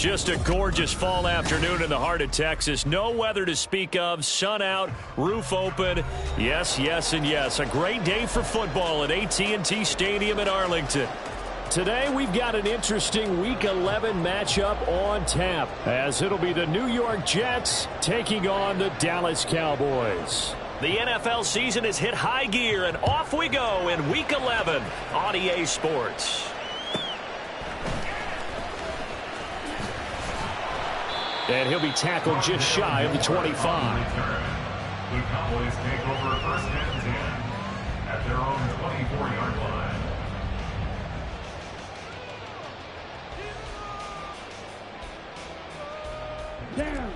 Just a gorgeous fall afternoon in the heart of Texas. No weather to speak of. Sun out, roof open. Yes, yes, and yes. A great day for football at AT&T Stadium in Arlington. Today we've got an interesting Week 11 matchup on tap, as it'll be the New York Jets taking on the Dallas Cowboys. The NFL season has hit high gear, and off we go in Week 11 on EA Sports. And he'll be tackled just shy of the 25. The Cowboys take over first and 10 at their own 24-yard line. Down.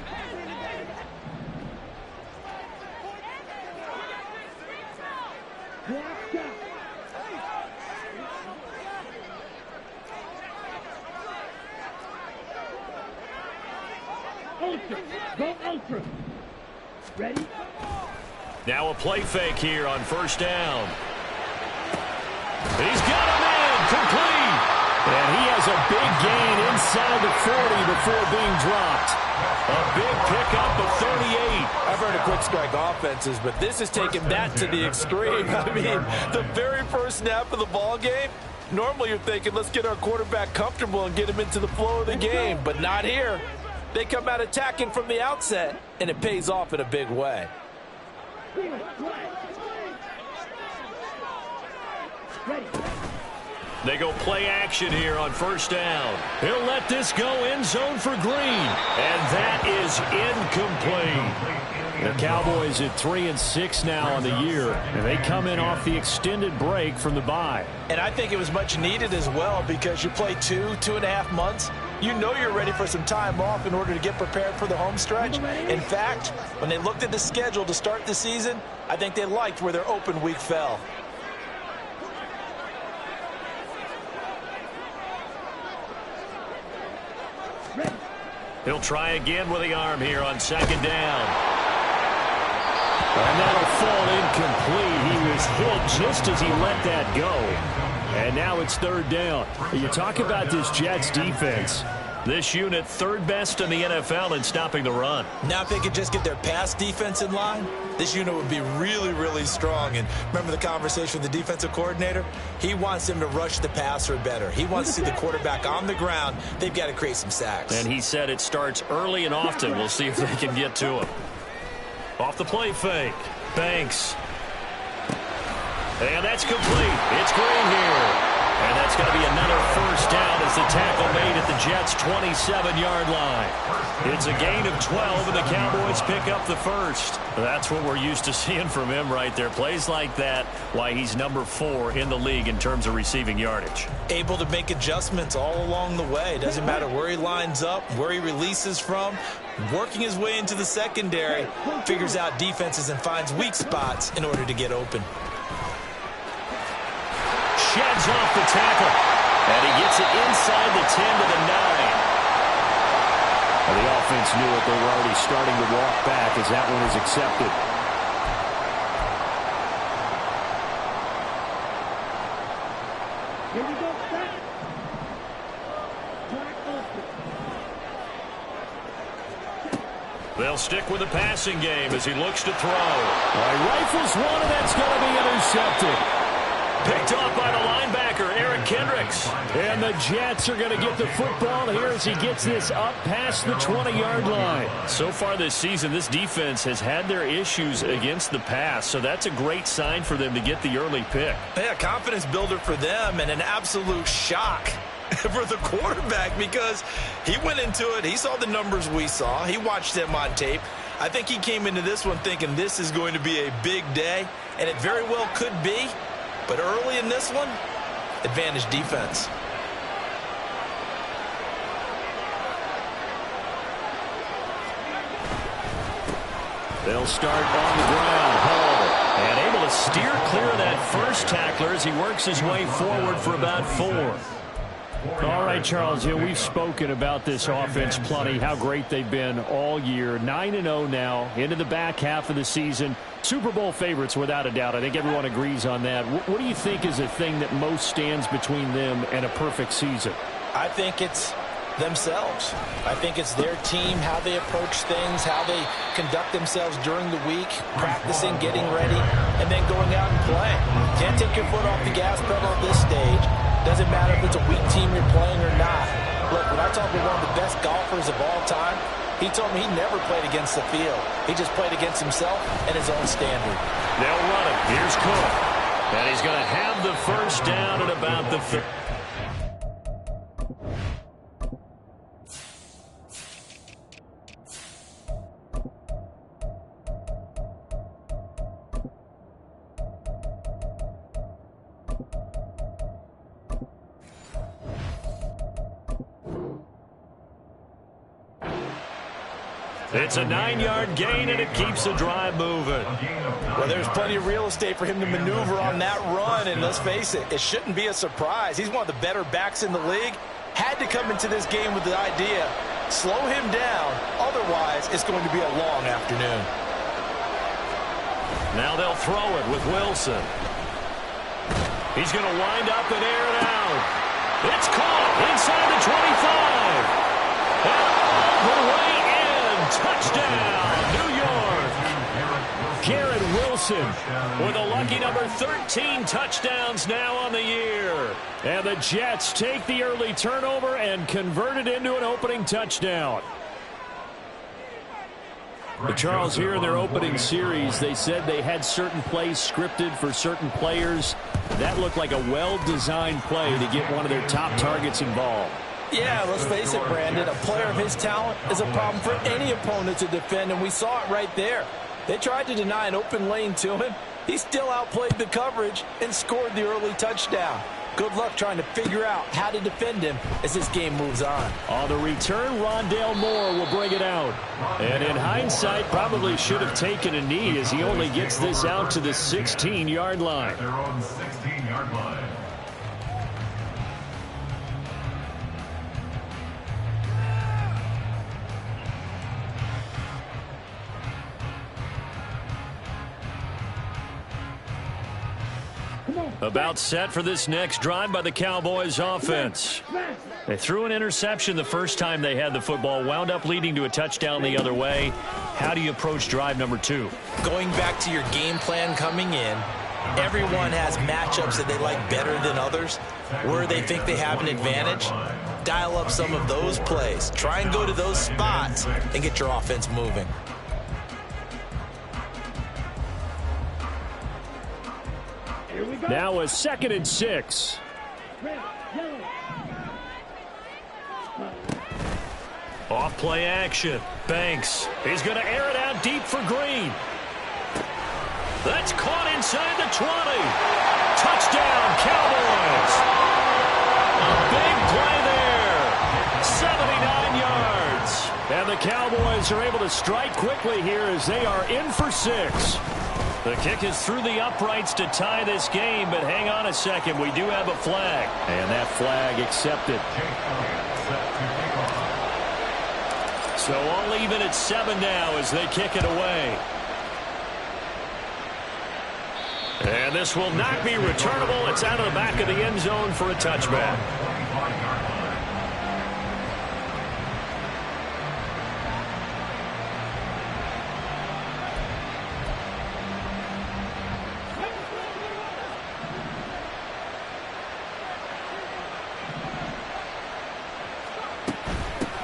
Blocked up. Ultra. Go ultra. Ready? Now a play fake here on first down. He's got him in. Complete. And he has a big gain inside the 40 before being dropped. A big pickup of 38. I've heard of quick strike offenses, but this is taking that to the extreme. I mean, the very first snap of the ball game, normally you're thinking, let's get our quarterback comfortable and get him into the flow of the game, but not here. They come out attacking from the outset, and it pays off in a big way. Ready. They go play action here on first down. He'll let this go end zone for Green. And that is incomplete. The Cowboys at 3-6 now on the year. And they come in off the extended break from the bye. And I think it was much needed as well, because you play 2.5 months. You know you're ready for some time off in order to get prepared for the home stretch. In fact, when they looked at the schedule to start the season, I think they liked where their open week fell. He'll try again with the arm here on second down. And that'll fall incomplete. He was hit just as he let that go. And now it's third down. You talk about this Jets defense. This unit third best in the NFL in stopping the run. Now if they could just get their pass defense in line, this unit would be really, really strong. And remember the conversation with the defensive coordinator? He wants them to rush the passer better. He wants to see the quarterback on the ground. They've got to create some sacks. And he said it starts early and often. We'll see if they can get to him. Off the play fake. Banks. And that's complete. It's Green here. And that's going to be another first down as the tackle made at the Jets' 27-yard line. It's a gain of 12, and the Cowboys pick up the first. That's what we're used to seeing from him right there. Plays like that, why he's number 4 in the league in terms of receiving yardage. Able to make adjustments all along the way. Doesn't matter where he lines up, where he releases from. Working his way into the secondary, figures out defenses and finds weak spots in order to get open. Sheds off the tackle. And he gets it inside the 10 to the 9. Well, the offense knew it. They were already starting to walk back as that one is accepted. Here we go. Back. They'll stick with the passing game as he looks to throw. Rifles one, and that's going to be intercepted. Picked off by the linebacker, Eric Kendricks. And the Jets are going to get the football here as he gets this up past the 20-yard line. So far this season, this defense has had their issues against the pass, so that's a great sign for them to get the early pick. Yeah, confidence builder for them, and an absolute shock for the quarterback, because he went into it, he saw the numbers we saw, he watched them on tape. I think he came into this one thinking this is going to be a big day, and it very well could be. But early in this one, advantage defense. They'll start on the ground. Hall. And able to steer clear of that first tackler as he works his way forward for about 4. All right, Charles, we've spoken about this offense plenty, how great they've been all year. 9-0 now, into the back half of the season. Super Bowl favorites, without a doubt. I think everyone agrees on that. What do you think is the thing that most stands between them and a perfect season? I think it's themselves. I think it's their team, how they approach things, how they conduct themselves during the week, practicing, getting ready, and then going out and playing. Can't take your foot off the gas pedal at this stage. Doesn't matter if it's a weak team you're playing or not. Look, when I talk with one of the best golfers of all time, he told me he never played against the field. He just played against himself and his own standard. They'll run it. Here's Cook. And he's going to have the first down at about the 30. It's a 9-yard gain, and it keeps the drive moving. Well, there's plenty of real estate for him to maneuver on that run, and let's face it, it shouldn't be a surprise. He's one of the better backs in the league. Had to come into this game with the idea, slow him down, otherwise it's going to be a long afternoon. Now they'll throw it with Wilson. He's going to wind up and air it out. It's caught inside the 25. And all the way in. Touchdown, New York. Garrett Wilson with a lucky number 13 touchdowns now on the year. And the Jets take the early turnover and convert it into an opening touchdown. But Charles, here in their opening series, they said they had certain plays scripted for certain players. That looked like a well-designed play to get one of their top targets involved. Yeah, let's face it, Brandon. A player of his talent is a problem for any opponent to defend, and we saw it right there. They tried to deny an open lane to him. He still outplayed the coverage and scored the early touchdown. Good luck trying to figure out how to defend him as this game moves on. On the return, Rondale Moore will bring it out. And in hindsight, probably should have taken a knee as he only gets this out to the 16-yard line. Their own 16-yard line. About set for this next drive by the Cowboys offense. They threw an interception the first time they had the football, wound up leading to a touchdown the other way. How do you approach drive number 2? Going back to your game plan coming in, everyone has matchups that they like better than others, where they think they have an advantage. Dial up some of those plays. Try and go to those spots and get your offense moving. Now a 2nd and 6. Off play action. Banks. He's going to air it out deep for Green. That's caught inside the 20. Touchdown, Cowboys. A big play there. 79 yards. And the Cowboys are able to strike quickly here as they are in for 6. The kick is through the uprights to tie this game, but hang on a second. We do have a flag. And that flag accepted. So all even at 7 now as they kick it away. And this will not be returnable. It's out of the back of the end zone for a touchback.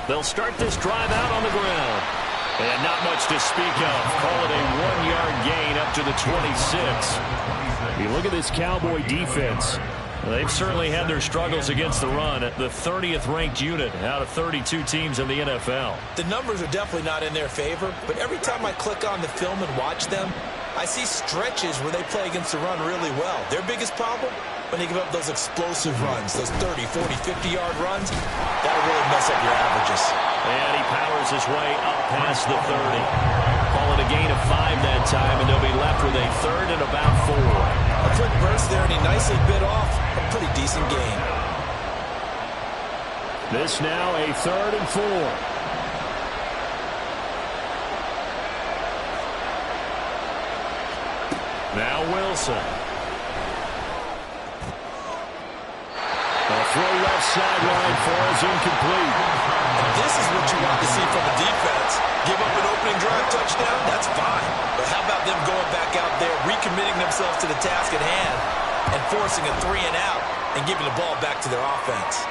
They'll start this drive out on the ground. And not much to speak of. Call it a 1-yard gain up to the 26. You look at this Cowboy defense. They've certainly had their struggles against the run at the 30th ranked unit out of 32 teams in the NFL. The numbers are definitely not in their favor, but every time I click on the film and watch them, I see stretches where they play against the run really well. Their biggest problem? When they give up those explosive runs, those 30, 40, 50-yard runs, that'll really mess up your averages. And he powers his way up past the 30. Call it a gain of 5 that time, and they'll be left with a 3rd and about 4. A quick burst there, and he nicely bit off a pretty decent gain. This now a 3rd and 4. Now Wilson. A throw right left sideline falls incomplete. This is what you want to see from the defense. Give up an opening drive touchdown, that's fine. But how about them going back out there, recommitting themselves to the task at hand, and forcing a 3-and-out and giving the ball back to their offense.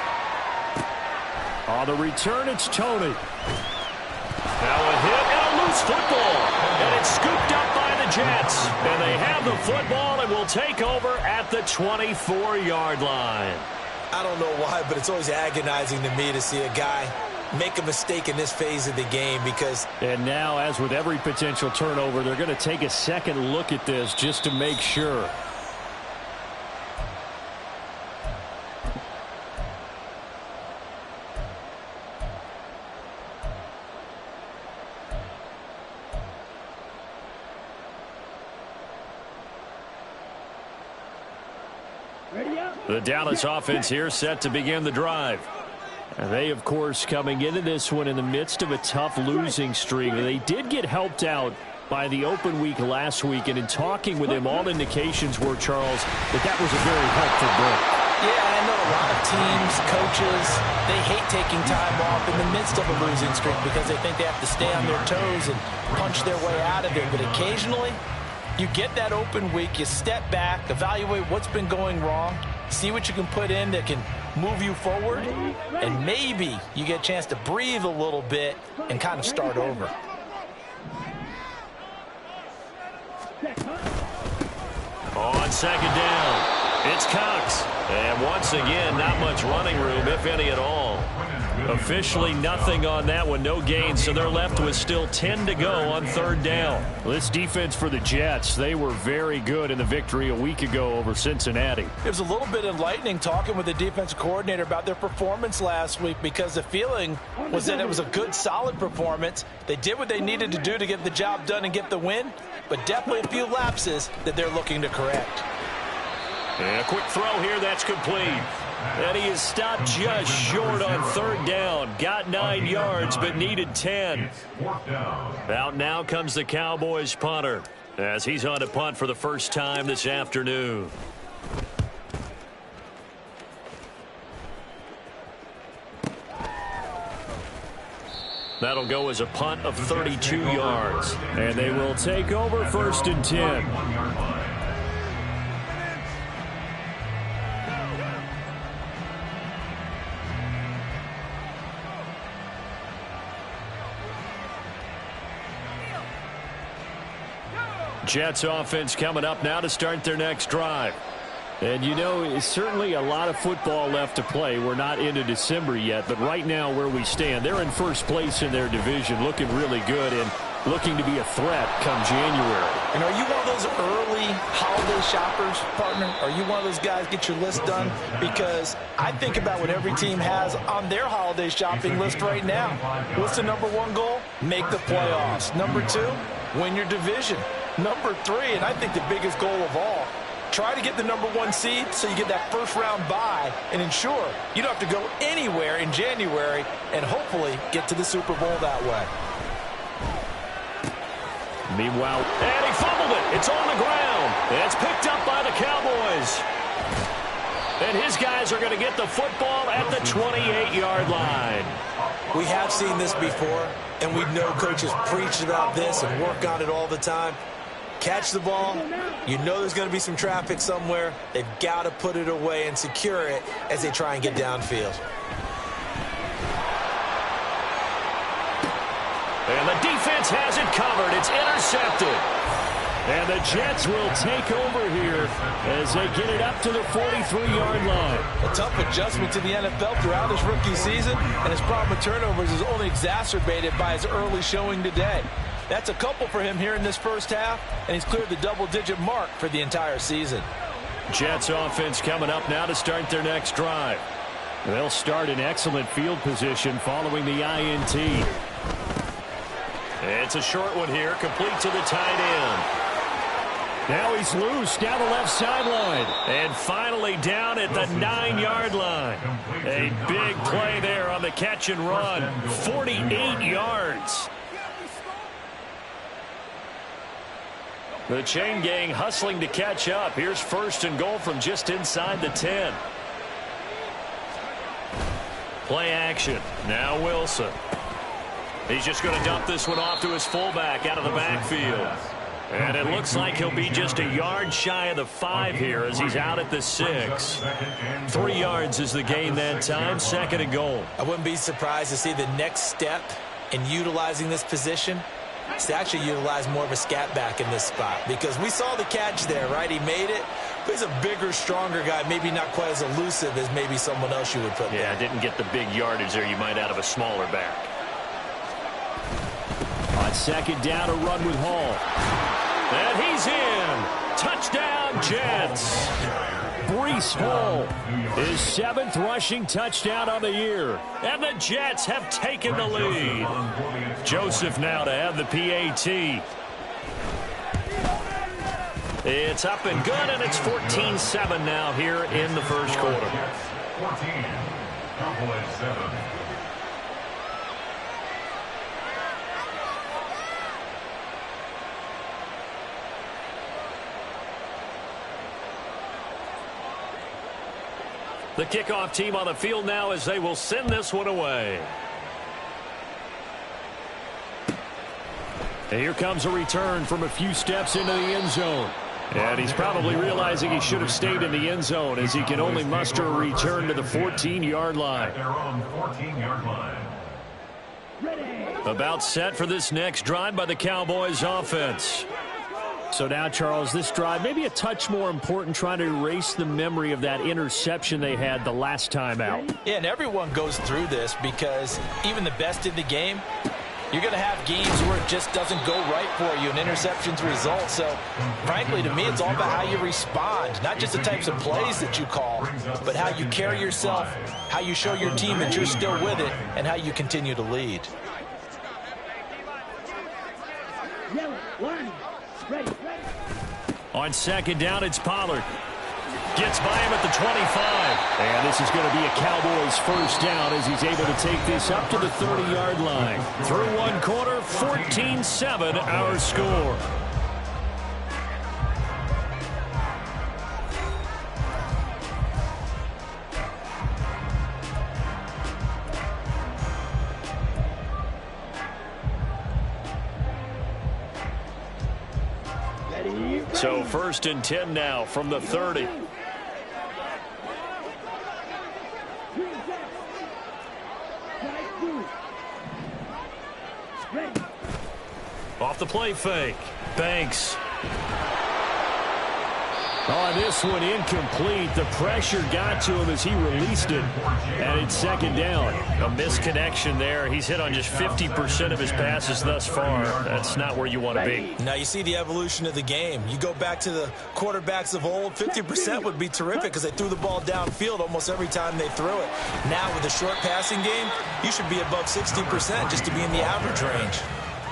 On the return, it's Tony. Now a hit and a loose football. And it's scooped up by the Jets. And they have the football and will take over at the 24-yard line. I don't know why, but it's always agonizing to me to see a guy make a mistake in this phase of the game because... And now, as with every potential turnover, they're going to take a second look at this just to make sure. The Dallas offense here set to begin the drive. And they, of course, coming into this one in the midst of a tough losing streak. They did get helped out by the open week last week. And in talking with him, all indications were, Charles, that was a very helpful break. Yeah, I know a lot of teams, coaches, they hate taking time off in the midst of a losing streak because they think they have to stay on their toes and punch their way out of it. But occasionally, you get that open week, you step back, evaluate what's been going wrong, see what you can put in that can move you forward, and maybe you get a chance to breathe a little bit and kind of start over. On second down, it's Cox. And once again, not much running room, if any at all. Officially nothing on that one, no gain, so they're left with still 10 to go on third down. This defense for the Jets, they were very good in the victory a week ago over Cincinnati. It was a little bit enlightening talking with the defensive coordinator about their performance last week because the feeling was that it was a good, solid performance. They did what they needed to do to get the job done and get the win, but definitely a few lapses that they're looking to correct. And a quick throw here, that's complete. And he is stopped just short on third down. Got 9 yards, but needed 10. Out now comes the Cowboys punter as he's on to punt for the first time this afternoon. That'll go as a punt of 32 yards. And they will take over first and 10. Jets offense coming up now to start their next drive. And, you know, it's certainly a lot of football left to play. We're not into December yet, but right now where we stand, they're in first place in their division, looking really good and looking to be a threat come January. And are you one of those early holiday shoppers, partner? Are you one of those guys get your list done? Because I think about what every team has on their holiday shopping list right now. What's the number one goal? Make the playoffs. Number 2, win your division. Number 3, and I think the biggest goal of all, try to get the number 1 seed so you get that first round bye and ensure you don't have to go anywhere in January and hopefully get to the Super Bowl that way. Meanwhile, and he fumbled it. It's on the ground. It's picked up by the Cowboys. And his guys are going to get the football at the 28-yard line. We have seen this before, and we know coaches preach about this and work on it all the time. Catch the ball. You know there's going to be some traffic somewhere. They've got to put it away and secure it as they try and get downfield. And the defense has it covered. It's intercepted. And the Jets will take over here as they get it up to the 43-yard line. A tough adjustment to the NFL throughout his rookie season, and his problem with turnovers is only exacerbated by his early showing today. That's a couple for him here in this first half, and he's cleared the double-digit mark for the entire season. Jets offense coming up now to start their next drive. They'll start in excellent field position following the INT. It's a short one here, complete to the tight end. Now he's loose down the left sideline. And finally down at the 9-yard line. A big play there on the catch and run. 48 yards. The chain gang hustling to catch up. Here's first and goal from just inside the 10. Play action. Now Wilson. He's just going to dump this one off to his fullback out of the backfield. And it looks like he'll be just a yard shy of the 5 here as he's out at the 6. 3 yards is the gain that time. 2nd and goal. I wouldn't be surprised to see the next step in utilizing this position is to actually utilize more of a scat back in this spot, because we saw the catch there, right? He made it, but he's a bigger, stronger guy, maybe not quite as elusive as maybe someone else you would put there. Yeah, didn't get the big yardage there you might out of a smaller back. On 2nd down, a run with Hall. And he's in. Touchdown, Jets. Breece Hall, his 7th rushing touchdown on the year. And the Jets have taken the lead. Joseph now to have the PAT. It's up and good, and it's 14-7 now here in the first quarter. 14, Cowboys 7. The kickoff team on the field now as they will send this one away. And here comes a return from a few steps into the end zone. And he's probably realizing he should have stayed in the end zone as he can only muster a return to the 14-yard line. Their own 14-yard line. About set for this next drive by the Cowboys offense. So now, Charles, this drive maybe a touch more important, trying to erase the memory of that interception they had the last time out. Yeah, and everyone goes through this because even the best in the game, you're going to have games where it just doesn't go right for you and interceptions result. So, frankly, to me, it's all about how you respond, not just the types of plays that you call, but how you carry yourself, how you show your team that you're still with it, and how you continue to lead. On 2nd down, it's Pollard. Gets by him at the 25. And this is going to be a Cowboys first down as he's able to take this up to the 30-yard line. Through one quarter, 14-7 our score. So 1st and 10 now from the 30. Off the play fake. Banks. On this one, incomplete. The pressure got to him as he released it. And it's 2nd down. A misconnection there. He's hit on just 50% of his passes thus far. That's not where you want to be. Now you see the evolution of the game. You go back to the quarterbacks of old, 50% would be terrific because they threw the ball downfield almost every time they threw it. Now with a short passing game, you should be above 60% just to be in the average range.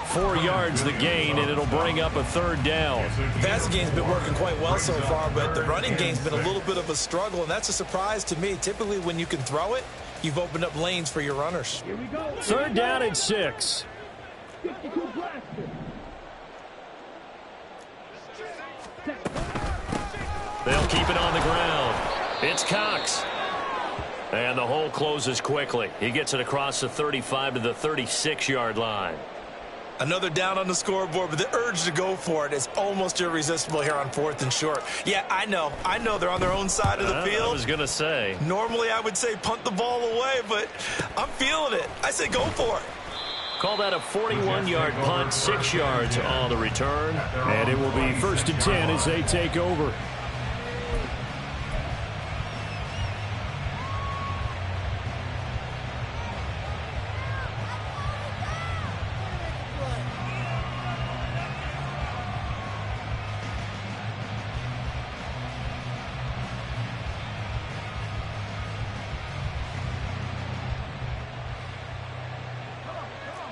4 yards the gain, and it'll bring up a 3rd down. The passing game's been working quite well so far, but the running game's been a little bit of a struggle, and that's a surprise to me. Typically, when you can throw it, you've opened up lanes for your runners. 3rd down and 6. They'll keep it on the ground. It's Cox. And the hole closes quickly. He gets it across the 35 to the 36-yard line. Another down on the scoreboard, but the urge to go for it is almost irresistible here on 4th and short. Yeah, I know they're on their own side of the field. I was going to say. Normally I would say punt the ball away, but I'm feeling it. I say go for it. Call that a 41-yard punt, 6 yards on the return. And it will be 1st and 10 as they take over.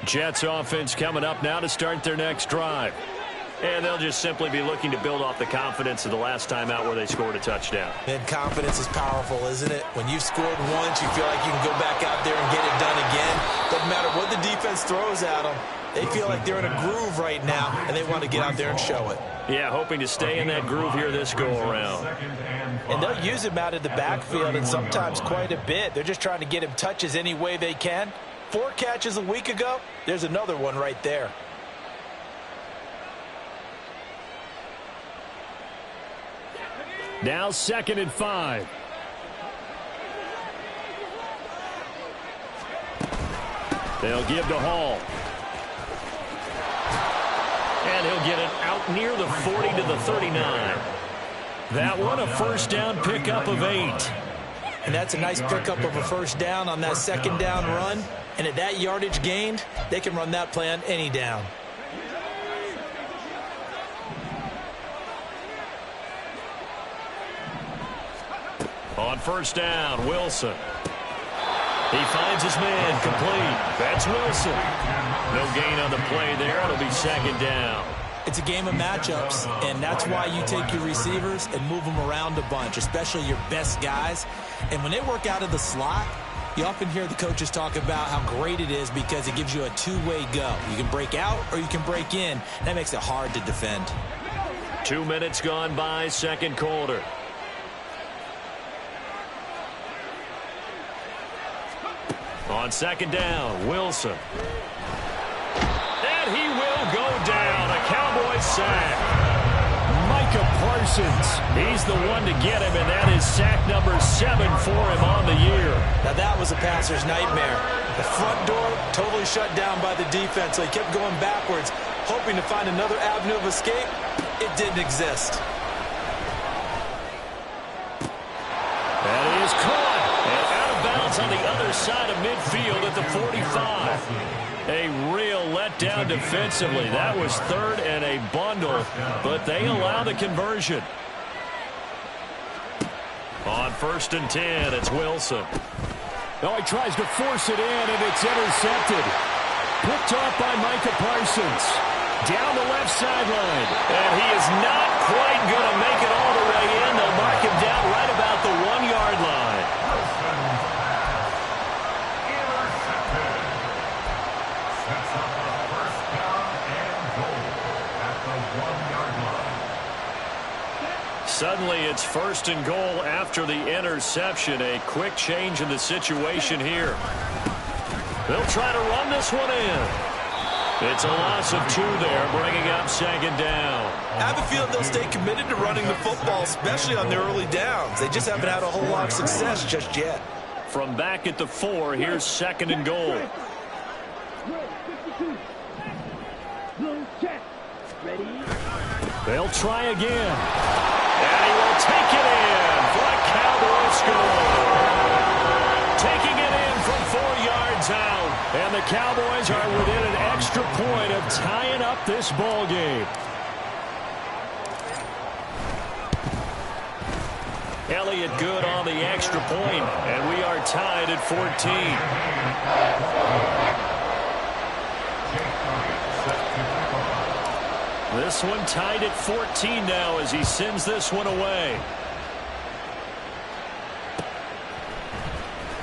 Jets offense coming up now to start their next drive. And they'll just simply be looking to build off the confidence of the last time out where they scored a touchdown. And confidence is powerful, isn't it? When you've scored once, you feel like you can go back out there and get it done again. Doesn't matter what the defense throws at them. They feel like they're in a groove right now, and they want to get out there and show it. Yeah, hoping to stay in that groove here this go-around. And they'll use him out of the backfield, and sometimes quite a bit. They're just trying to get him touches any way they can. 4 catches a week ago, there's another one right there. Now 2nd and 5. They'll give to Hall. And he'll get it out near the 40 to the 39. That one a first down pickup of 8. And that's a nice pickup of a first down on that 2nd down run. And at that yardage gained, they can run that play on any down. On first down, Wilson. He finds his man, complete. That's Wilson. No gain on the play there. It'll be 2nd down. It's a game of matchups, and that's why you take your receivers and move them around a bunch, especially your best guys. And when they work out of the slot, you often hear the coaches talk about how great it is because it gives you a two-way go. You can break out or you can break in. That makes it hard to defend. 2 minutes gone by, 2nd quarter. On 2nd down, Wilson. And he will go down. A Cowboys sack. Micah Parsons. He's the one to get him, and that is sack number 7 for him on the year. Now that was a passer's nightmare. The front door totally shut down by the defense, so he kept going backwards, hoping to find another avenue of escape. It didn't exist. That is caught. And out of bounds on the other side of midfield at the 45. A real letdown defensively. That was 3rd and a bundle, but they allow the conversion. On 1st and 10, it's Wilson. Oh, he tries to force it in, and it's intercepted. Picked off by Micah Parsons. Down the left sideline. And he is not quite going to make it all the way in. They'll mark him down right about the 1-yard line. Suddenly it's 1st and goal after the interception. A quick change in the situation here. They'll try to run this one in. It's a loss of 2 there, bringing up 2nd down. I have a feeling they'll stay committed to running the football, especially on their early downs. They just haven't had a whole lot of success just yet. From back at the 4, here's 2nd and goal. They'll try again. And he will take it in for a Cowboy score. Taking it in from 4 yards out. And the Cowboys are within an extra point of tying up this ball game. Elliott good on the extra point, and we are tied at 14. This one tied at 14 now as he sends this one away.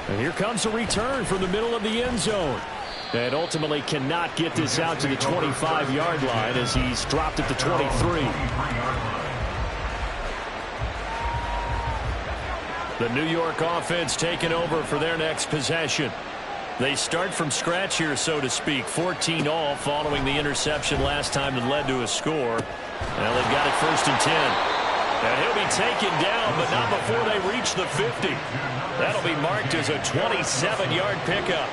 And here comes a return from the middle of the end zone. And ultimately cannot get this out to the 25-yard line as he's dropped at the 23. The New York offense taking over for their next possession. They start from scratch here, so to speak. 14 all following the interception last time that led to a score. Well, they've got it 1st and 10. And he'll be taken down, but not before they reach the 50. That'll be marked as a 27-yard pickup.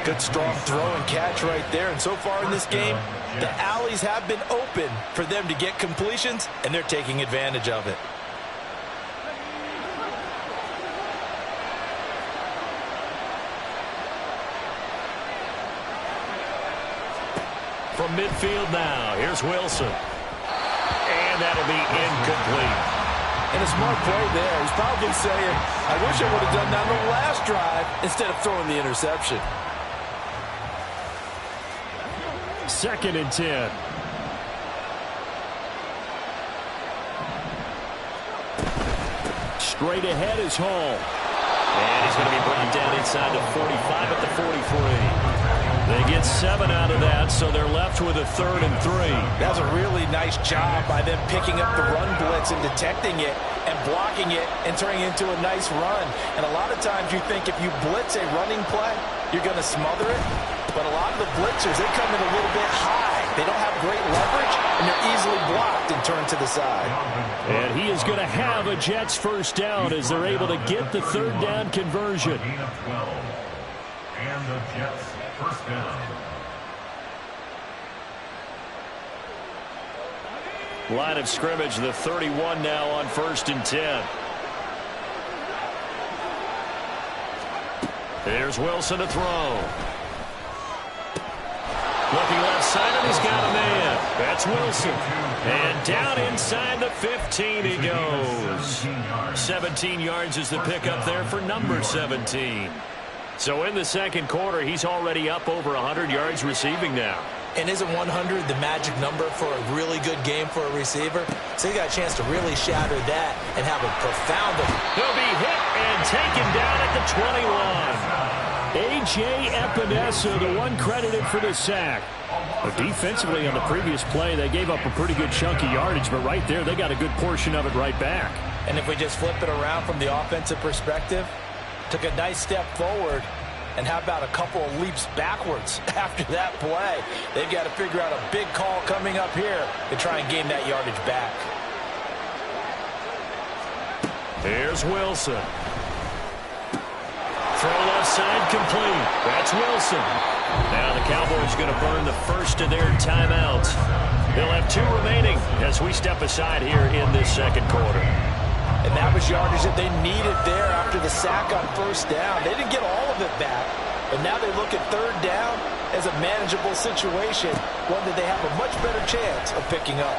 Good strong throw and catch right there. And so far in this game, the alleys have been open for them to get completions, and they're taking advantage of it. From midfield now, here's Wilson. And that'll be incomplete. And a smart play there. He's probably saying, I wish I would have done that on the last drive instead of throwing the interception. 2nd and 10. Straight ahead is Hall. And he's going to be brought down inside the 45 at the 43. They get 7 out of that, so they're left with a 3rd and 3. That was a really nice job by them picking up the run blitz and detecting it and blocking it and turning it into a nice run. And a lot of times you think if you blitz a running play, you're going to smother it. But a lot of the blitzers, they come in a little bit high. They don't have great leverage, and they're easily blocked and turned to the side. And he is going to have a Jets first down as they're able to get the 3rd down conversion. And the Jets first down. Line of scrimmage, the 31 now on 1st and 10. There's Wilson to throw. Looking left side, and he's got a man. That's Wilson. And down inside the 15 he goes. 17 yards is the pickup there for number 17. So in the second quarter, he's already up over 100 yards receiving now. And isn't 100 the magic number for a really good game for a receiver? So he got a chance to really shatter that and have a profound... He'll be hit and taken down at the 21. A.J. Epinesa, the one credited for the sack. But defensively on the previous play, they gave up a pretty good chunk of yardage, but right there, they got a good portion of it right back. And if we just flip it around from the offensive perspective, took a nice step forward, and how about a couple of leaps backwards after that play? They've got to figure out a big call coming up here to try and gain that yardage back. Here's Wilson. Throw left side complete. That's Wilson. Now the Cowboys going to burn the first of their timeouts. They'll have 2 remaining as we step aside here in this second quarter. And that was yardage that they needed there after the sack on 1st down. They didn't get all of it back, but now they look at 3rd down as a manageable situation, one that they have a much better chance of picking up.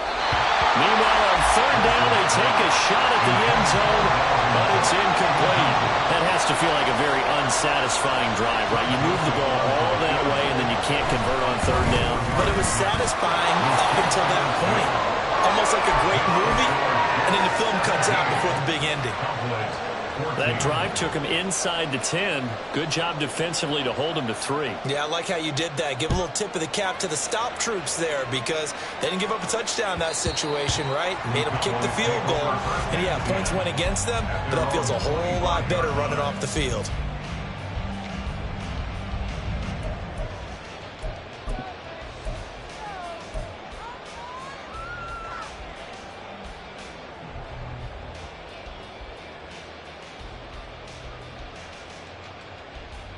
Meanwhile, on 3rd down, they take a shot at the end zone, but it's incomplete. That has to feel like a very unsatisfying drive, right? You move the ball all that way, and then you can't convert on 3rd down. But it was satisfying up until that point. Almost like a great movie, and then the film cuts out before the big ending. That drive took him inside the 10. Good job defensively to hold him to 3. Yeah, I like how you did that. Give a little tip of the cap to the stop troops there because they didn't give up a touchdown in that situation, right? Made them kick the field goal. And, yeah, points went against them, but that feels a whole lot better running off the field.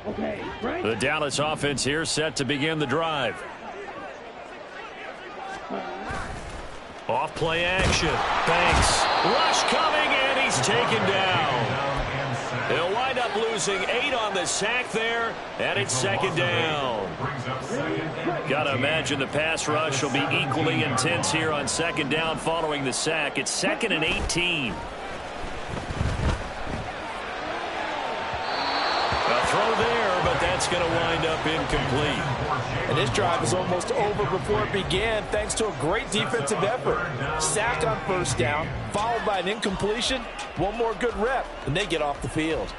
Okay, right? The Dallas offense here set to begin the drive. Off play action. Banks. Rush coming, and he's taken down. They'll wind up losing 8 on the sack there, and it's 2nd down. Got to imagine the pass rush will be equally intense here on 2nd down following the sack. It's 2nd and 18. Throw there, but that's going to wind up incomplete. And this drive is almost over before it began thanks to a great defensive effort. Sack on 1st down, followed by an incompletion. One more good rep, and they get off the field.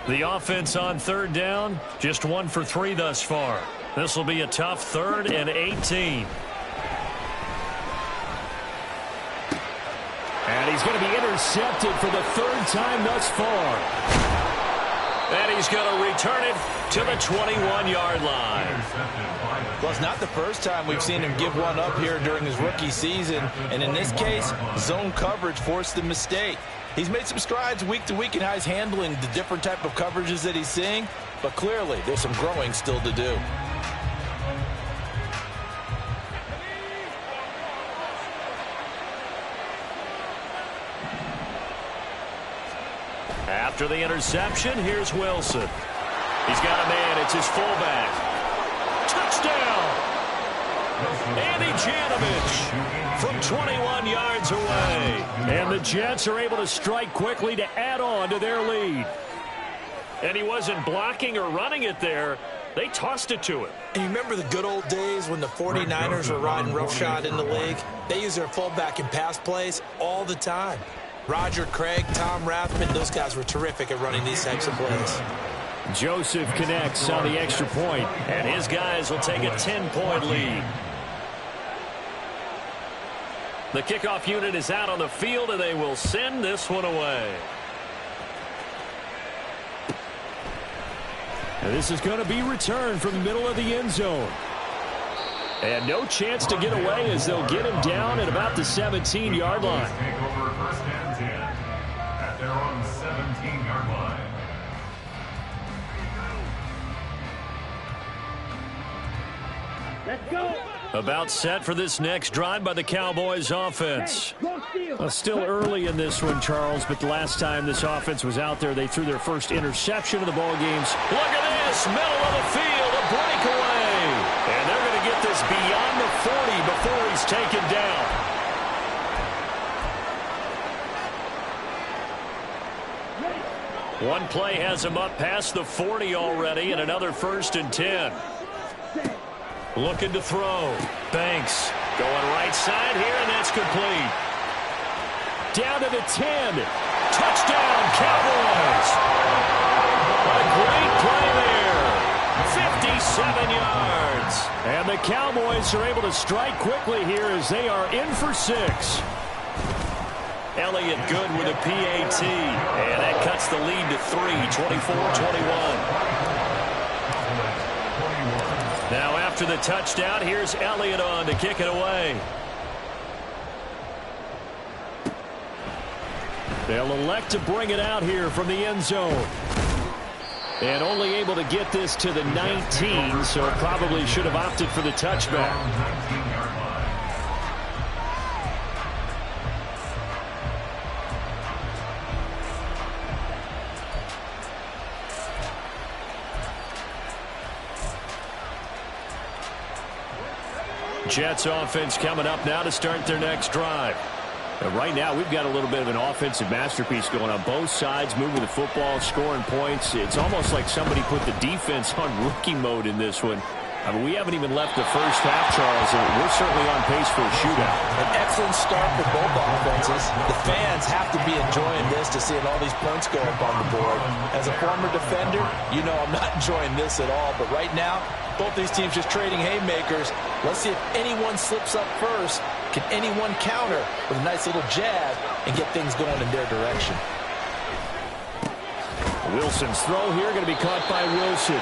The offense on 3rd down, just 1 for 3 thus far. This will be a tough 3rd and 18. And he's going to be intercepted for the 3rd time thus far. And he's going to return it to the 21-yard line. Well, it's not the first time we've seen him give one up here during his rookie season. And in this case, zone coverage forced the mistake. He's made some strides week to week in how he's handling the different type of coverages that he's seeing. But clearly, there's some growing still to do. After the interception, here's Wilson. He's got a man. It's his fullback. Touchdown! Andy Janovich from 21 yards away. And the Jets are able to strike quickly to add on to their lead. And he wasn't blocking or running it there. They tossed it to him. And you remember the good old days when the 49ers were riding roughshod in the league? They use their fullback in pass plays all the time. Roger Craig, Tom Rathman, those guys were terrific at running these types of plays. Joseph connects on the extra point, and his guys will take a 10-point lead. The kickoff unit is out on the field, and they will send this one away. And this is going to be returned from the middle of the end zone. And no chance to get away as they'll get him down at about the 17-yard line. Take over first and 10 at their own 17-yard line. Let's go. About set for this next drive by the Cowboys offense. Go steal. Still early in this one, Charles, but the last time this offense was out there, they threw their first interception of the ball games. Look at this, middle of the field, a breakaway. And they're going to get this beyond the 40 before he's taken down. One play has him up past the 40 already, and another 1st and 10. Looking to throw. Banks going right side here, and that's complete. Down to the 10. Touchdown, Cowboys. A great play there. 57 yards. And the Cowboys are able to strike quickly here as they are in for 6. Elliott good with a PAT. And that cuts the lead to 3, 24-21. Now after the touchdown, here's Elliott on to kick it away. They'll elect to bring it out here from the end zone. And only able to get this to the 19, so probably should have opted for the touchback. Jets offense coming up now to start their next drive. Right now, we've got a little bit of an offensive masterpiece going on both sides, moving the football, scoring points. It's almost like somebody put the defense on rookie mode in this one. I mean, we haven't even left the first half, Charles, and we're certainly on pace for a shootout. An excellent start for both offenses. The fans have to be enjoying this to seeing all these points go up on the board. As a former defender, you know I'm not enjoying this at all, but right now, both these teams just trading haymakers. Let's see if anyone slips up first. Can anyone counter with a nice little jab and get things going in their direction? Wilson's throw here going to be caught by Wilson.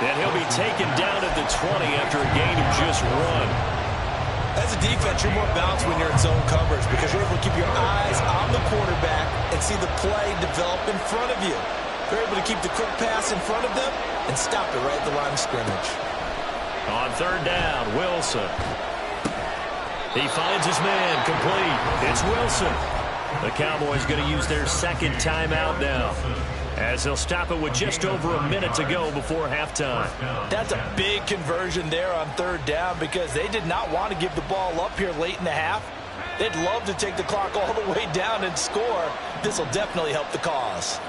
And he'll be taken down at the 20 after a gain of just 1. As a defense, you're more balanced when you're in zone coverage because you're able to keep your eyes on the quarterback and see the play develop in front of you. They're able to keep the quick pass in front of them and stop it right at the line of scrimmage. On 3rd down, Wilson. He finds his man, complete. It's Wilson. The Cowboys going to use their 2nd timeout now, as they'll stop it with just over a minute to go before halftime. That's a big conversion there on 3rd down because they did not want to give the ball up here late in the half. They'd love to take the clock all the way down and score. This will definitely help the cause.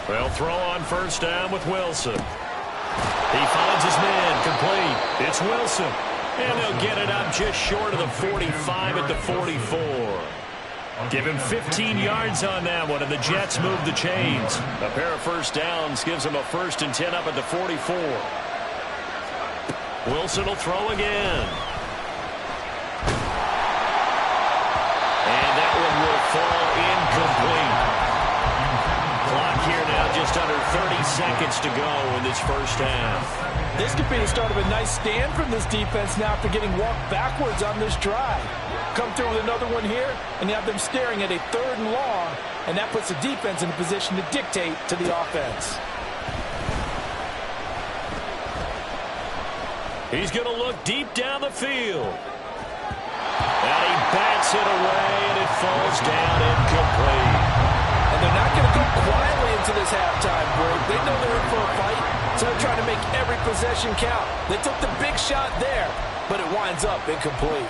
They'll throw on 1st down with Wilson. He finds his man, complete. It's Wilson. And they'll get it up just short of the 45 at the 44. Give him 15 yards on that one, and the Jets move the chains. A pair of 1st downs gives them a 1st and 10 up at the 44. Wilson will throw again. And that one will fall incomplete. Clock here now, just under 30 seconds to go in this 1st half. This could be the start of a nice stand from this defense now after getting walked backwards on this drive. Come through with another one here, and you have them staring at a 3rd and long, and that puts the defense in a position to dictate to the offense. He's going to look deep down the field. And he bats it away, and it falls down incomplete. And they're not going to go quietly into this halftime break. They know they're in for a fight, so they're trying to make every possession count. They took the big shot there, but it winds up incomplete.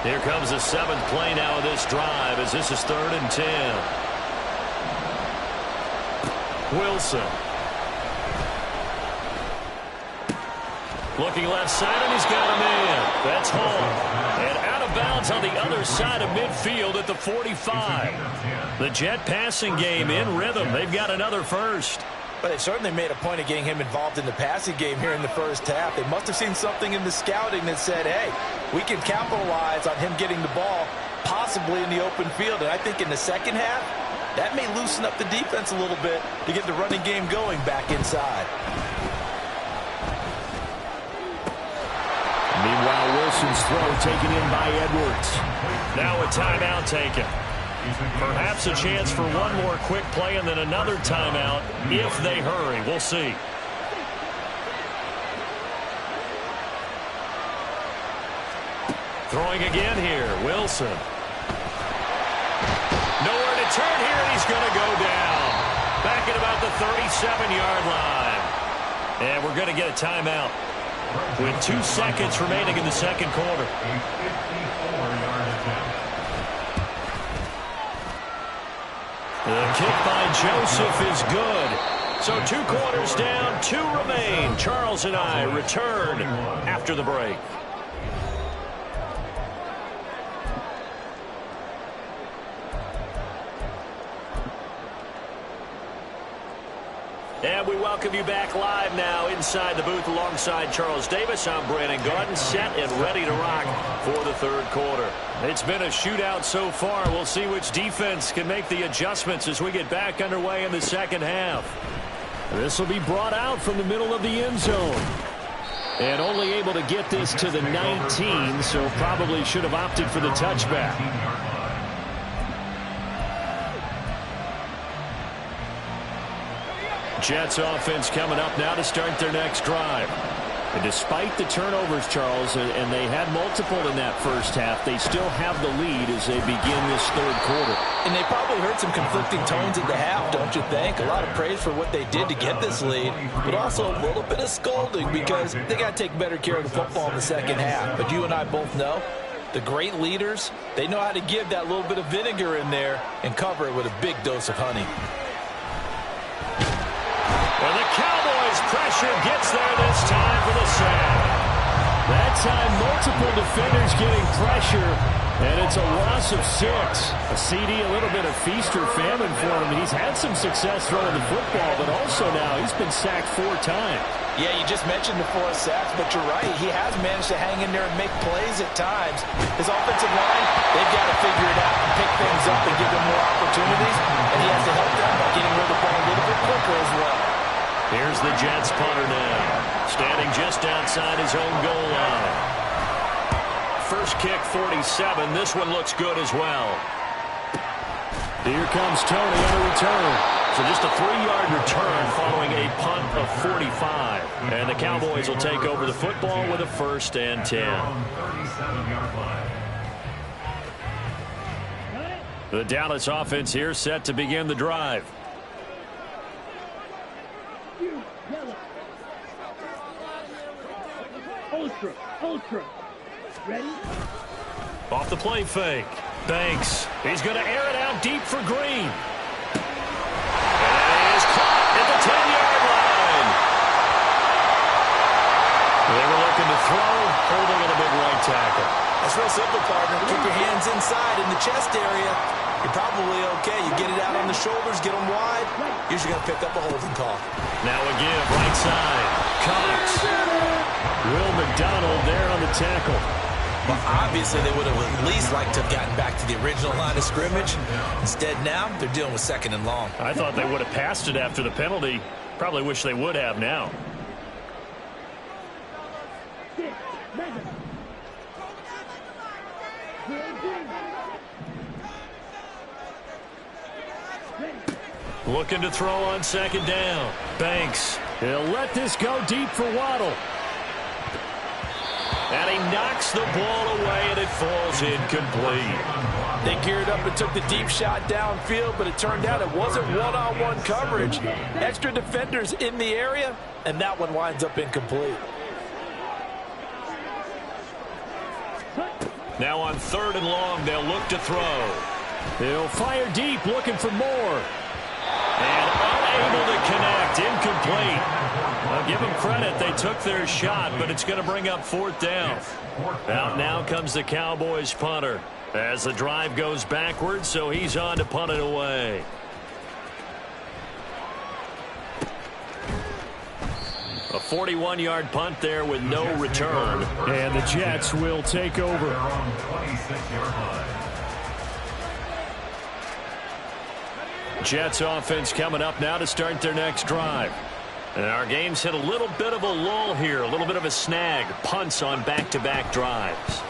Here comes the 7th play now of this drive as this is 3rd and 10. Wilson. Looking left side, and he's got a man. That's Hall. And out of bounds Lands on the other side of midfield at the 45. The Jet passing game in rhythm. They've got another first. But they certainly made a point of getting him involved in the passing game here in the first half. They must have seen something in the scouting that said, hey, we can capitalize on him getting the ball, possibly in the open field. And I think in the second half, that may loosen up the defense a little bit to get the running game going back inside. Meanwhile, Wilson's throw taken in by Edwards. Now a timeout taken. Perhaps a chance for one more quick play and then another timeout if they hurry. We'll see. Throwing again here, Wilson. Nowhere to turn here, and he's going to go down. Back at about the 37-yard line. And we're going to get a timeout with 2 seconds remaining in the second quarter. The kick by Joseph is good. So 2 quarters down, 2 remain. Charles and I return after the break. And we welcome you back live now inside the booth alongside Charles Davis. I'm Brandon Garden, set and ready to rock for the third quarter. It's been a shootout so far. We'll see which defense can make the adjustments as we get back underway in the second half. This will be brought out from the middle of the end zone. And only able to get this to the 19, so probably should have opted for the touchback. Jets offense coming up now to start their next drive. And despite the turnovers, Charles, and they had multiple in that first half, they still have the lead as they begin this third quarter. And they probably heard some conflicting tones at the half, don't you think? A lot of praise for what they did to get this lead, but also a little bit of scolding because they got to take better care of the football in the second half. But you and I both know the great leaders, they know how to give that little bit of vinegar in there and cover it with a big dose of honey. And the Cowboys' pressure gets there this time for the sack. That time, multiple defenders getting pressure, and it's a loss of 6. A CD, a little bit of feast or famine for him. He's had some success throwing the football, but also now he's been sacked 4 times. Yeah, you just mentioned the 4 sacks, but you're right. He has managed to hang in there and make plays at times. His offensive line, they've got to figure it out and pick things up and give them more opportunities, and he has to help them by getting rid of the ball a little bit quicker as well. Here's the Jets punter now, standing just outside his own goal line. First kick, 47. This one looks good as well. Here comes Tony on the return. So just a 3-yard return following a punt of 45. And the Cowboys will take over the football with a 1st and 10. The Dallas offense here set to begin the drive. Ultra. Ready? Off the play fake. Banks. He's going to air it out deep for Green. And it is caught at the 10-yard line. They were looking to throw, holding at a big right tackle. That's real simple, partner. Keep your hands inside in the chest area. You're probably okay. You get it out on the shoulders, get them wide. Usually going to pick up a holding call. Now a give, right side. Cox. Will McDonald there on the tackle. Well, obviously they would have at least liked to have gotten back to the original line of scrimmage. Instead now, they're dealing with 2nd and long. I thought they would have passed it after the penalty. Probably wish they would have now. Looking to throw on 2nd down. Banks. He'll let this go deep for Waddle. And he knocks the ball away, and it falls incomplete. They geared up and took the deep shot downfield, but it turned out it wasn't one-on-one coverage. Extra defenders in the area, and that one winds up incomplete. Now on 3rd and long, they'll look to throw. He'll fire deep, looking for more. And unable to connect, incomplete. A I'll give them credit. They took their shot, but it's going to bring up 4th down. Out now comes the Cowboys punter as the drive goes backwards, so he's on to punt it away. A 41-yard punt there with no return. And the Jets will take over. Jets offense coming up now to start their next drive. And our game's hit a little bit of a lull here, a little bit of a snag. Punts on back-to-back drives.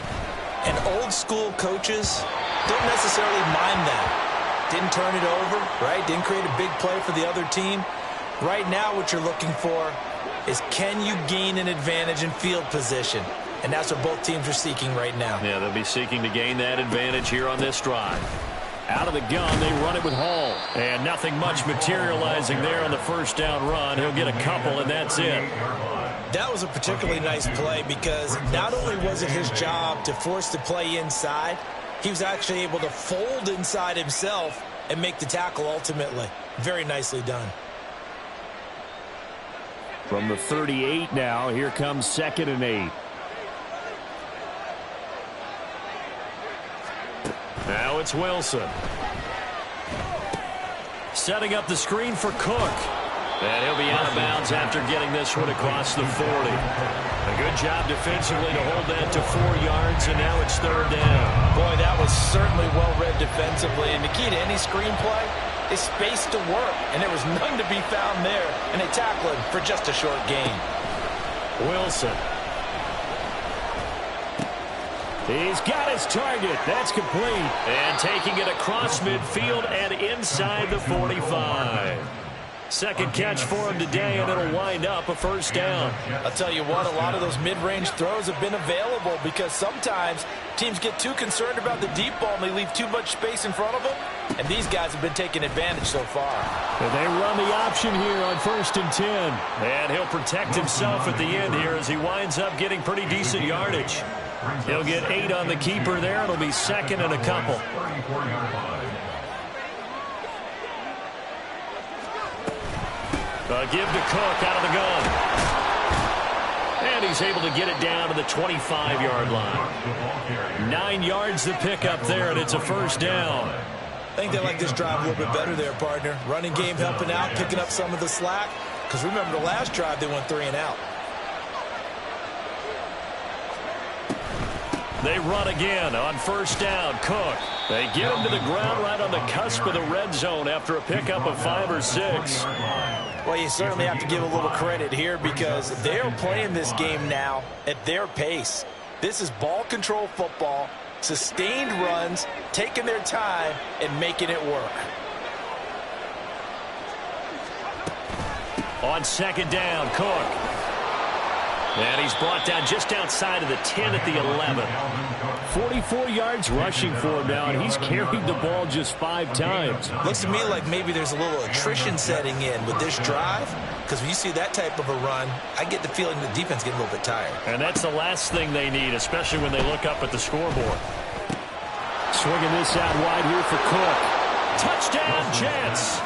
And old-school coaches don't necessarily mind that. Didn't turn it over, right? Didn't create a big play for the other team. Right now what you're looking for is, can you gain an advantage in field position? And that's what both teams are seeking right now. Yeah, they'll be seeking to gain that advantage here on this drive. Out of the gun, they run it with Hall. And nothing much materializing there on the first down run. He'll get a couple, and that's it. That was a particularly nice play because not only was it his job to force the play inside, he was actually able to fold inside himself and make the tackle ultimately. Very nicely done. From the 38 now, here comes 2nd and 8. Now it's Wilson. Setting up the screen for Cook. And he'll be out of bounds after getting this one across the 40. A good job defensively to hold that to 4 yards, and now it's 3rd down. Boy, that was certainly well read defensively. And the key to any screenplay is space to work. And there was none to be found there. And they tackle him for just a short gain. Wilson. He's got his target. That's complete. And taking it across midfield and inside the 45. Second catch for him today, and it'll wind up a 1st down. I'll tell you what, a lot of those mid-range throws have been available because sometimes teams get too concerned about the deep ball and they leave too much space in front of them. And these guys have been taking advantage so far. And they run the option here on 1st and 10. And he'll protect himself at the end here as he winds up getting pretty decent yardage. He'll get 8 on the keeper there. It'll be 2nd and a couple. A give to Cook out of the gun. And he's able to get it down to the 25-yard line. 9 yards to pick up there, and it's a 1st down. I think they like this drive a little bit better there, partner. Running game helping out, picking up some of the slack. Because remember, the last drive they went 3 and out. They run again on 1st down. Cook. They get him to the ground right on the cusp of the red zone after a pickup of 5 or 6. Well, you certainly have to give a little credit here because they're playing this game now at their pace. This is ball control football, sustained runs, taking their time, and making it work. On 2nd down, Cook. And he's brought down just outside of the 10 at the 11. 44 yards rushing for him now, and he's carried the ball just 5 times. Looks to me like maybe there's a little attrition setting in with this drive, because when you see that type of a run, I get the feeling the defense getting a little bit tired. And that's the last thing they need, especially when they look up at the scoreboard. Swinging this out wide here for Cook. Touchdown, Jets.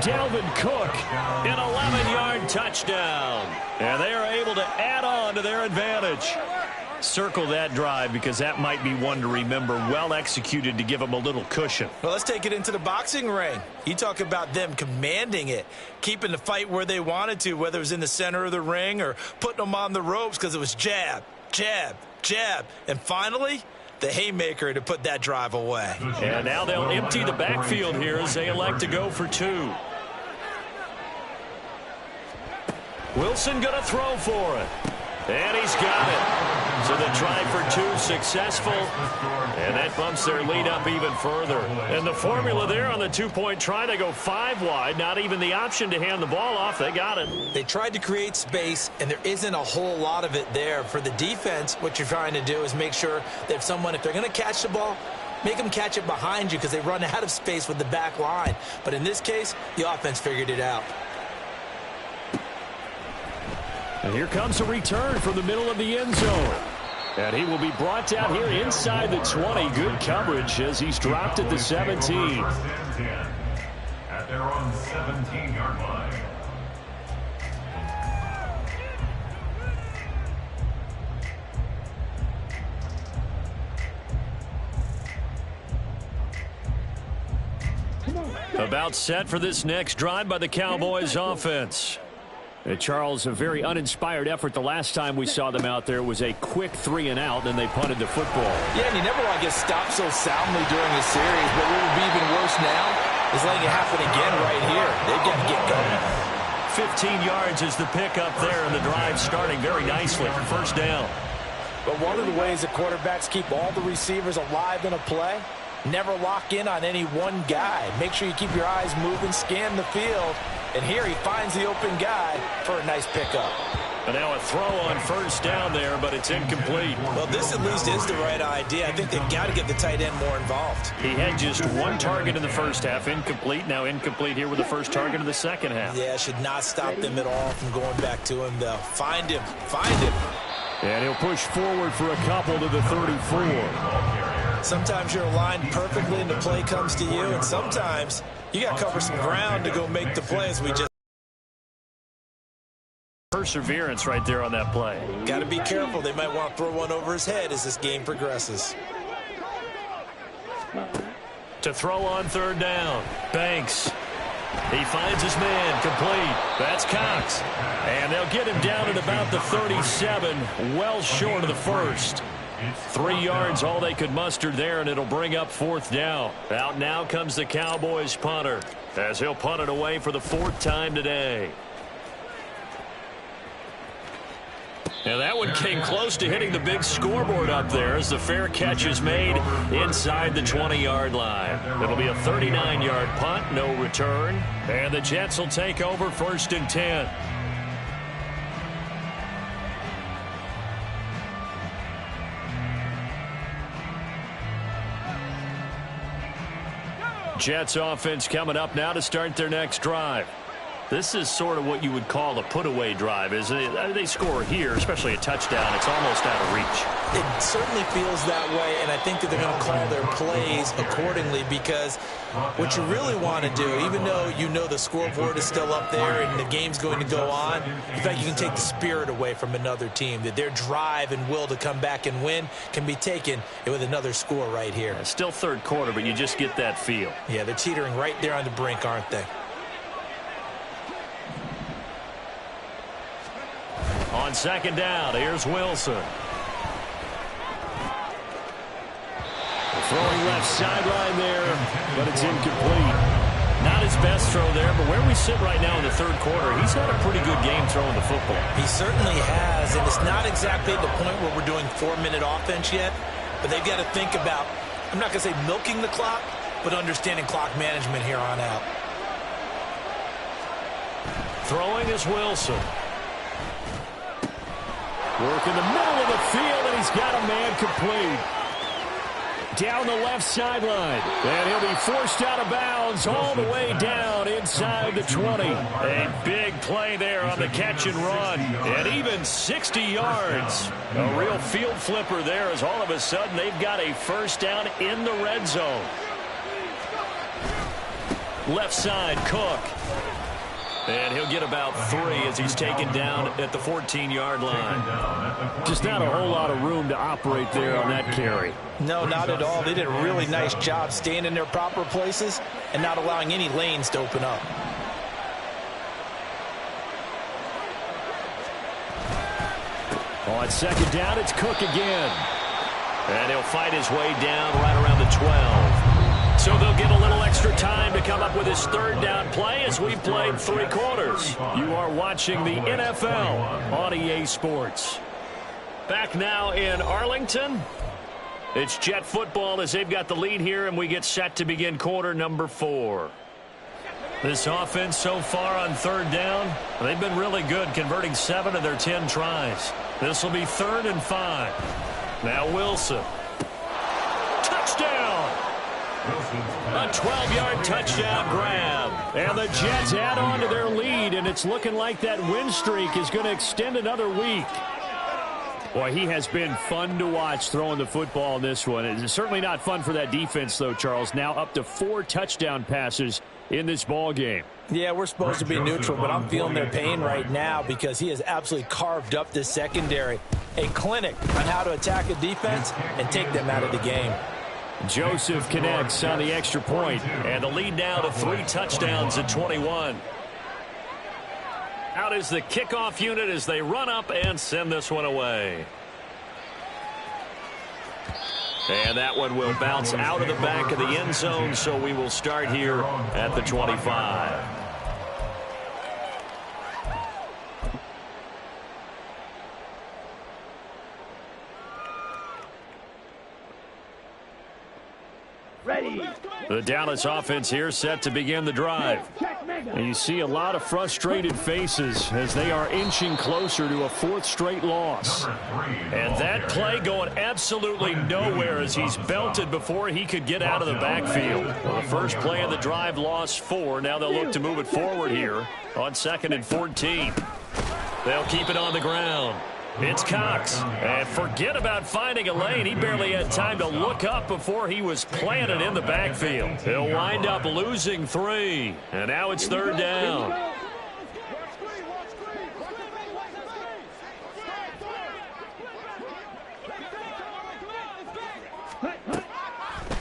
Dalvin Cook, an 11-yard touchdown. And they are able to add on to their advantage. Circle that drive because that might be one to remember. Well executed to give them a little cushion. Well, let's take it into the boxing ring. You talk about them commanding it, keeping the fight where they wanted to, whether it was in the center of the ring or putting them on the ropes because it was jab, jab, jab. And finally, the haymaker to put that drive away. And now they'll empty the backfield here as they elect to go for 2. Wilson going to throw for it. And he's got it. So the try for 2 successful. And that bumps their lead up even further. And the formula there on the 2-point try, they go 5 wide. Not even the option to hand the ball off. They got it. They tried to create space, and there isn't a whole lot of it there. For the defense, what you're trying to do is make sure that if they're going to catch the ball, make them catch it behind you because they run out of space with the back line. But in this case, the offense figured it out. And here comes a return from the middle of the end zone. And he will be brought down here inside the 20. Good coverage as he's dropped at the 17. At their own 17-yard line. About set for this next drive by the Cowboys offense. Charles, a very uninspired effort. The last time we saw them out there was a quick 3-and-out, and they punted the football. Yeah, and you never want to get stopped so soundly during a series, but what would be even worse now is letting it happen again right here. They've got to get going. 15 yards is the pickup there, and the drive starting very nicely. First down. But one of the ways that quarterbacks keep all the receivers alive in a play, never lock in on any one guy. Make sure you keep your eyes moving, scan the field. And here he finds the open guy for a nice pickup. And now a throw on first down there, but it's incomplete. Well, this at least is the right idea. I think they've got to get the tight end more involved. He had just one target in the first half, incomplete. Now incomplete here with the first target in the second half. Yeah, should not stop them at all from going back to him, though. Find him. Find him. And he'll push forward for a couple to the 34. Sometimes you're aligned perfectly and the play comes to you, and sometimes you got to cover some ground to go make the play as we just. Perseverance right there on that play. Got to be careful. They might want to throw one over his head as this game progresses. To throw on third down. Banks. He finds his man. Complete. That's Cox. And they'll get him down at about the 37. Well short of the first. 3 yards all they could muster there, and it'll bring up fourth down. Out now comes the Cowboys punter, as he'll punt it away for the fourth time today. And that one came close to hitting the big scoreboard up there as the fair catch is made inside the 20-yard line. It'll be a 39-yard punt, no return. And the Jets will take over first and 10. Jets offense coming up now to start their next drive. This is sort of what you would call a put-away drive, isn't it? They score here, especially a touchdown. It's almost out of reach. It certainly feels that way, and I think that they're going to call their plays accordingly because what you really want to do, even though you know the scoreboard is still up there and the game's going to go on, in fact, you can take the spirit away from another team, that their drive and will to come back and win can be taken with another score right here. Still third quarter, but you just get that feel. Yeah, they're teetering right there on the brink, aren't they? On second down, here's Wilson. Throwing left sideline there, but it's incomplete. Not his best throw there, but where we sit right now in the third quarter, he's had a pretty good game throwing the football. He certainly has, and it's not exactly the point where we're doing 4-minute offense yet, but they've got to think about, I'm not going to say milking the clock, but understanding clock management here on out. Throwing is Wilson. Work in the middle of the field, and he's got a man complete. Down the left sideline. And he'll be forced out of bounds all the way down inside the 20. A big play there on the catch and run. And even 60 yards. A real field flipper there as all of a sudden they've got a first down in the red zone. Left side, Cook. And he'll get about 3 as he's taken down at the 14-yard line. Just not a whole lot of room to operate there on that carry. No, not at all. They did a really nice job staying in their proper places and not allowing any lanes to open up. On second down, it's Cook again. And he'll fight his way down right around the 12. So they'll get a little extra time to come up with his third down play as we played 3 quarters. You are watching the NFL on EA Sports. Back now in Arlington. It's Jet football as they've got the lead here, and we get set to begin quarter number 4. This offense so far on third down, they've been really good, converting 7 of their 10 tries. This will be 3rd and 5. Now Wilson. Touchdown! A 12-yard touchdown grab. And the Jets add on to their lead, and it's looking like that win streak is going to extend another week. Boy, he has been fun to watch throwing the football in this one. It's certainly not fun for that defense, though, Charles. Now up to 4 touchdown passes in this ball game. Yeah, we're supposed to be neutral, but I'm feeling their pain right now because he has absolutely carved up this secondary. A clinic on how to attack a defense and take them out of the game. Joseph connects on the extra point, and the lead now to 3 touchdowns at 21. Out is the kickoff unit as they run up and send this one away. And that one will bounce out of the back of the end zone, so we will start here at the 25. Ready. The Dallas offense here set to begin the drive. And you see a lot of frustrated faces as they are inching closer to a 4th straight loss. And that play going absolutely nowhere as he's belted before he could get out of the backfield. Well, the first play of the drive lost 4. Now they'll look to move it forward here on 2nd and 14. They'll keep it on the ground. It's Cox. And forget about finding a lane. He barely had time to look up before he was planted in the backfield. He'll wind up losing 3. And now it's 3rd down.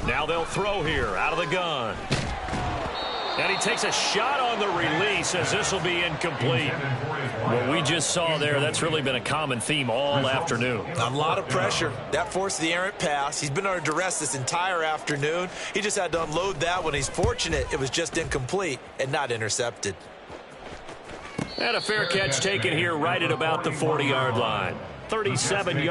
Now they'll throw here out of the gun. And he takes a shot on the release as this will be incomplete. What we just saw there, that's really been a common theme all afternoon. A lot of pressure. That forced the errant pass. He's been under duress this entire afternoon. He just had to unload that one. He's fortunate it was just incomplete and not intercepted. And a fair catch taken here right at about the 40-yard line. 37 yards.